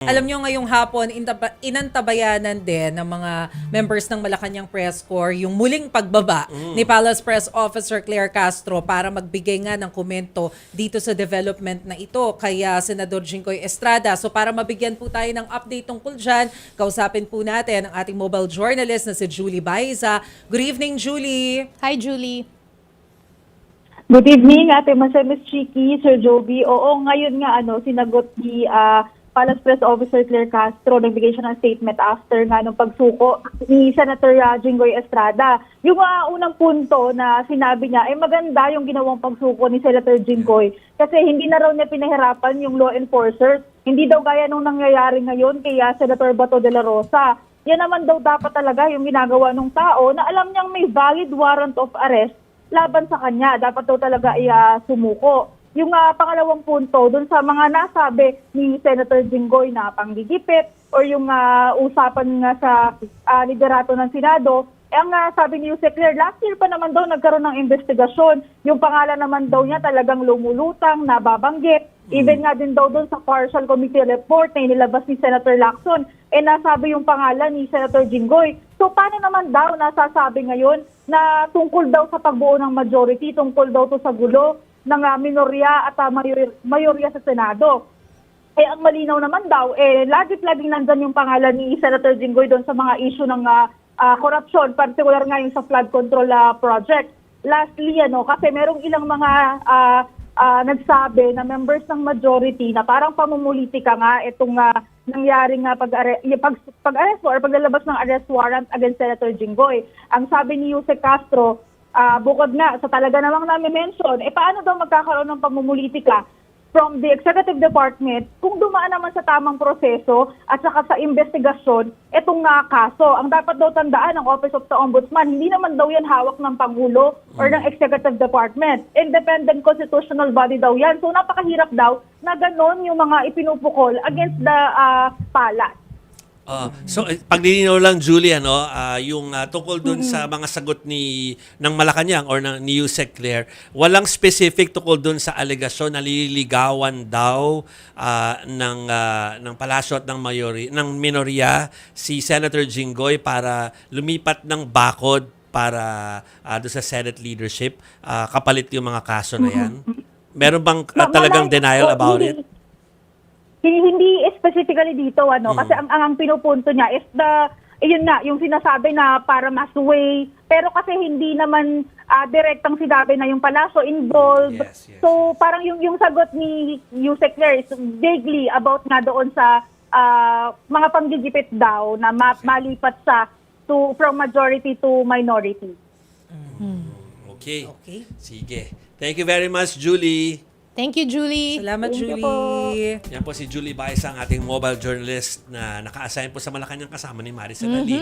Alam nyo ngayong hapon, inantabayanan din ng mga members ng Malacanang Press Corps yung muling pagbaba ni Palace Press Officer Claire Castro para magbigay nga ng komento dito sa development na ito kaya Senador Jinggoy Estrada. So para mabigyan po tayo ng update tungkol dyan, kausapin po natin ang ating mobile journalist na si Julie Baiza. Good evening, Julie! Hi, Julie. Good evening, Ate Miss Chiki, Sir Joby. Oo, ngayon nga sinagot ni Palace Press Officer Claire Castro, nagbigay siya ng statement after nga nung pagsuko ni Senator Jinggoy Estrada. Yung unang punto na sinabi niya, maganda yung ginawang pagsuko ni Senator Jinggoy kasi hindi na raw niya pinahirapan yung law enforcers. Hindi daw gaya nung nangyayari ngayon kay Senator Bato de la Rosa. Yan naman daw dapat talaga yung ginagawa ng tao na alam niyang may valid warrant of arrest laban sa kanya. Dapat daw talaga sumuko. Yung pangalawang punto, dun sa mga nasabi ni Senator Jinggoy na panggigipit or yung usapan nga sa liderato ng Senado, ang sabi ni Yusek Claire, last year pa naman daw nagkaroon ng investigasyon. Yung pangalan naman daw niya talagang lumulutang, nababanggit. Even nga din daw dun sa partial committee report na inilabas ni Senator Lacson, nasabi yung pangalan ni Senator Jinggoy. So paano naman daw nasasabi ngayon na tungkol daw sa pagbuo ng majority, tungkol daw to sa gulo ng minorya at mayorya sa Senado? Ang malinaw naman daw, laging nandyan yung pangalan ni Senator Jinggoy doon sa mga issue ng korupsyon, particular nga yung sa flood control project. Lastly, kasi merong ilang mga nagsabi na members ng majority na parang pamumulitika nga itong nangyaring pag-arrest or paglalabas ng arrest warrant against Senator Jinggoy. Ang sabi ni Yusek Castro, bukod nga sa talaga namang nami-mention, paano daw magkakaroon ng pamumulitika from the Executive Department kung dumaan naman sa tamang proseso at saka sa investigasyon itong kaso. Ang dapat daw tandaan ng Office of the Ombudsman, hindi naman daw yan hawak ng Pangulo or ng Executive Department. Independent constitutional body daw yan. So napakahirap daw na ganon yung mga ipinupukol against the palace. So paglilinaw lang, Julie, yung tungkol dun sa mga sagot ng Malacanang or ni Yusek Claire, walang specific tungkol dun sa alegasyon na liligawan daw ng palasyo at ng minorya si Senator Jinggoy para lumipat ng bakod para doon sa Senate leadership, kapalit yung mga kaso na yan. Meron bang talagang denial about it? Hindi specifically dito kasi ang pinupunto niya is yung sinasabi na para mas way, pero kasi hindi naman direktang sinabi na yung palasyo involved. Yes. So parang yung sagot ni Yusek Claire is vaguely about nga doon sa mga panggigipit daw na malipat sa from majority to minority. Okay. Sige. Thank you very much, Julie. Thank you, Julie. Salamat, Thank you Julie! Yan po si Julie Baiza, ang ating mobile journalist na naka-assign po sa Malacanang kasama ni Maricel Alini.